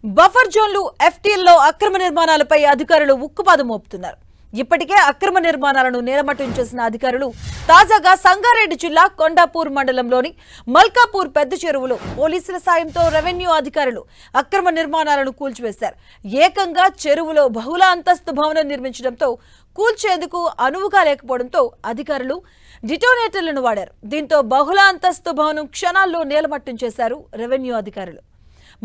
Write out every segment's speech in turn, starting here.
Buffer జోన్లు ఎఫ్టీఎల్లో అక్రమ నిర్మాణాలపై అధికారులు ఉక్కుపాదం మోపుతున్నారు. ఇప్పటికే అక్రమ నిర్మాణాలను నేలమట్టం చేసిన అధికారులు తాజాగా సంగారెడ్డి జిల్లా కొండాపూర్ మండలంలోని మల్కాపూర్ పెద్ద చెరువులో పోలీసుల సాయంతో రెవెన్యూ అధికారులు అక్రమ నిర్మాణాలను కూల్చివేశారు. ఏకంగా చెరువులో బహుళ అంతస్తు భవనం నిర్మించడంతో కూల్చేందుకు అనువుగా లేకపోవడంతో అధికారులు డిటోనేటర్లను వాడారు. దీంతో బహుళ అంతస్తు భవనం క్షణాల్లో నేలమట్టం చేశారు రెవెన్యూ అధికారులు.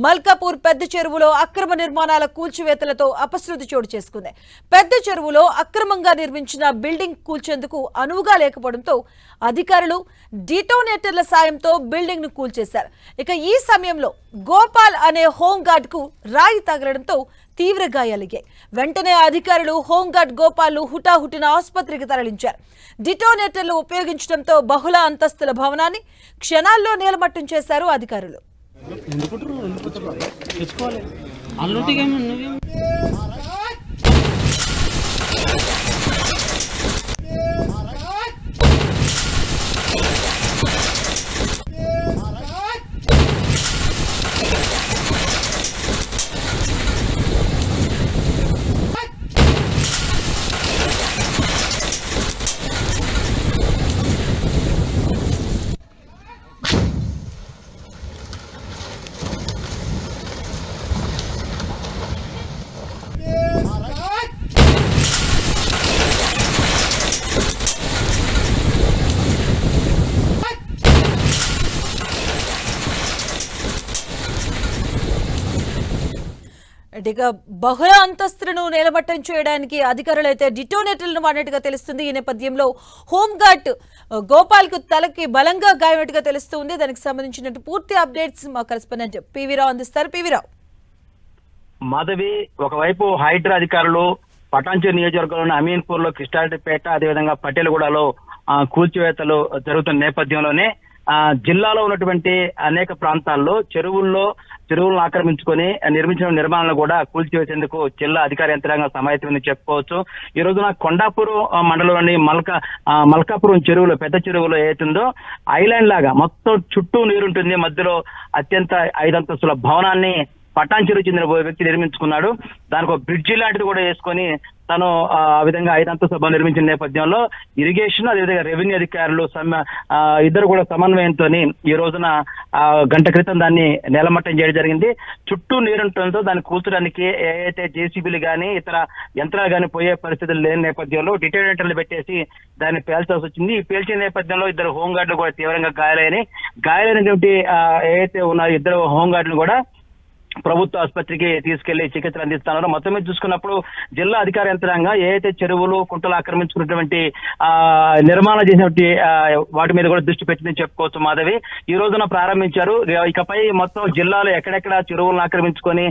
మల్కాపూర్ పెద్ద చెరువులో అక్రమ నిర్మాణాల కూల్చివేతలతో అపశృతి చోటు చేసుకుంది. పెద్ద చెరువులో అక్రమంగా నిర్మించిన బిల్డింగ్ కూల్చేందుకు అనువుగా లేకపోవడంతో అధికారులు డిటోనేటర్ల సాయంతో బిల్డింగ్ ను కూల్చేశారు. ఇక ఈ సమయంలో గోపాల్ అనే హోంగార్డ్ కు రాయి తగలడంతో తీవ్ర గాయాలయ్యాయి. వెంటనే అధికారులు హోంగార్డ్ గోపాల్ హుటాహుటిన ఆసుపత్రికి తరలించారు. డిటోనేటర్లు ఉపయోగించడంతో బహుళ అంతస్తుల భవనాన్ని క్షణాల్లో నేలమట్టం చేశారు అధికారులు. తెచ్చుకోవాలి అల్లుటికి నువ్వేం ఇక బహుళ అంతస్తులను నేలమట్టం చేయడానికి అధికారులు అయితే డిటోనేటర్లను వాడినట్టుగా తెలుస్తుంది. ఈ నేపథ్యంలో హోంగార్డ్ గోపాల్ కు తలకి బలంగా గాయమైనట్టుగా తెలుస్తుంది. దానికి సంబంధించిన పూర్తి అప్డేట్స్ మా కరెస్పాండెంట్ పివిరావు అందిస్తారు. పివిరావు. మాధవి, ఒకవైపు హైడ్రా అధికారులు పటాన్చేరు నియోజకవర్గంలోని అమీన్పూర్ లో, కృష్ణారెడ్డిపేట, అదేవిధంగా పటేల్గూడలో కూల్చివేతలు జరుగుతున్న నేపథ్యంలోనే జిల్లాలో ఉన్నటువంటి అనేక ప్రాంతాల్లో చెరువులను ఆక్రమించుకొని నిర్మించిన నిర్మాణాలను కూడా కూల్చివేసేందుకు జిల్లా అధికార యంత్రాంగం సమాయత్తమని చెప్పుకోవచ్చు. ఈ రోజున కొండాపూర్ మండలంలోని మల్కాపురం చెరువులో, పెద్ద చెరువులో ఏతుందో ఐలాండ్ లాగా మొత్తం చుట్టూ నీరుంటుంది. మధ్యలో అత్యంత 5 అంతస్తుల భవనాన్ని పటాన్చేరుకు చెందిన వ్యక్తి నిర్మించుకున్నాడు. దానికి ఒక బ్రిడ్జి లాంటిది కూడా వేసుకొని తను ఆ విధంగా 5 అంతస్తులు నిర్మించిన నేపథ్యంలో ఇరిగేషన్, అదేవిధంగా రెవెన్యూ అధికారులు ఇద్దరు కూడా సమన్వయంతో ఈ రోజున గంట క్రితం దాన్ని నేలమట్టం చేయడం జరిగింది. చుట్టూ నీరుండటంతో దాన్ని కూల్చడానికి ఏదైతే జేసీబీలు కానీ ఇతర యంత్రాలు కానీ పోయే పరిస్థితులు లేని నేపథ్యంలో డిటోనేటర్లు పెట్టేసి దాన్ని పేల్చాల్సి వచ్చింది. ఈ పేల్చిన నేపథ్యంలో ఇద్దరు హోంగార్డులు కూడా తీవ్రంగా గాయాలైనటువంటి ఏదైతే ఉన్నారో ఇద్దరు హోంగార్డులు కూడా ప్రభుత్వ ఆసుపత్రికి తీసుకెళ్లి చికిత్సలు అందిస్తున్నారు. మొత్తం మీద చూసుకున్నప్పుడు జిల్లా అధికార యంత్రాంగం ఏదైతే చెరువులు, కుంటలు ఆక్రమించుకున్నటువంటి నిర్మాణం చేసినటువంటి వాటి మీద కూడా దృష్టి పెట్టిందని చెప్పుకోవచ్చు. మాధవి, ఈ రోజున ప్రారంభించారు. ఇకపై మొత్తం జిల్లాలో ఎక్కడెక్కడ చెరువులను ఆక్రమించుకొని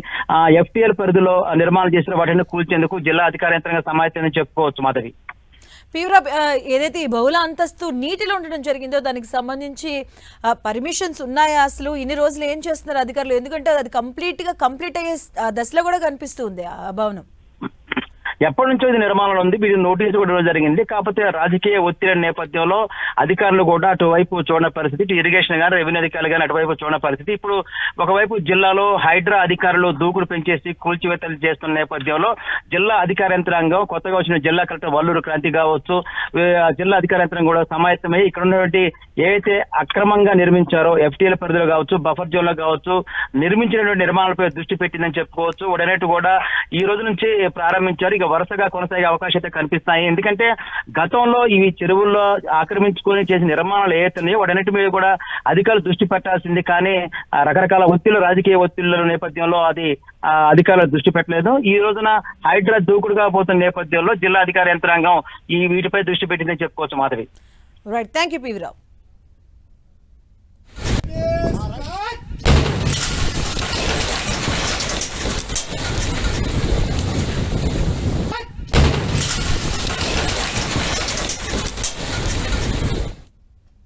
ఎఫ్టీఎల్ పరిధిలో నిర్మాణం చేసిన వాటిని కూల్చేందుకు జిల్లా అధికార యంత్రాంగం సమాయత్తమని చెప్పుకోవచ్చు. మాధవి, ఏదైతే ఈ బహుళ అంతస్తు నీటిలో ఉండడం జరిగిందో దానికి సంబంధించి పర్మిషన్స్ ఉన్నాయా? అసలు ఇన్ని రోజులు ఏం చేస్తున్నారు అధికారులు? ఎందుకంటే అది కంప్లీట్ అయ్యే దశలో కూడా కనిపిస్తుంది ఆ భవనం. ఎప్పటి నుంచో ఇది నిర్మాణంలో ఉంది. ఇది నోటీసు కూడా జరిగింది. కాకపోతే రాజకీయ ఒత్తిడి నేపథ్యంలో అధికారులు కూడా అటువైపు చూడని పరిస్థితి, ఇటు ఇరిగేషన్ కానీ రెవెన్యూ అధికారులు కానీ అటువైపు చూడని పరిస్థితి. ఇప్పుడు ఒకవైపు జిల్లాలో హైడ్రా అధికారులు దూకుడు పెంచేసి కూల్చివేతలు చేస్తున్న నేపథ్యంలో జిల్లా అధికార యంత్రాంగం, కొత్తగా వచ్చిన జిల్లా కలెక్టర్ వల్లూరు క్రాంతి కావచ్చు, జిల్లా అధికార యంత్రాంగం కూడా సమాయత్తమై ఇక్కడ ఉన్నటువంటి ఏదైతే అక్రమంగా నిర్మించారో ఎఫ్టీఎల్ పరిధిలో కావచ్చు, బఫర్ జోన్ లో కావచ్చు, నిర్మించినటువంటి నిర్మాణాలపై దృష్టి పెట్టిందని చెప్పుకోవచ్చు. ఉడనేటు కూడా ఈ రోజు నుంచి ప్రారంభించారు. ఇక వరుసగా కొనసాగే అవకాశాలు కనిపిస్తాయి. ఎందుకంటే గతంలో ఇవి చెరువుల్లో ఆక్రమించుకొని చేసిన నిర్మాణాలు ఏవైతున్నాయో వాటన్నిటి మీద కూడా అధికారులు దృష్టి పెట్టాల్సింది. కానీ రకరకాల ఒత్తిళ్లు, రాజకీయ ఒత్తిళ్ల నేపథ్యంలో అది అధికారులు దృష్టి పెట్టలేదు. ఈ రోజున హైడ్రా దూకుడుగా పోతున్న నేపథ్యంలో జిల్లా అధికార యంత్రాంగం వీటిపై దృష్టి పెట్టిందని చెప్పుకోవచ్చు. మాధవి. Right, thank you పివిరావు.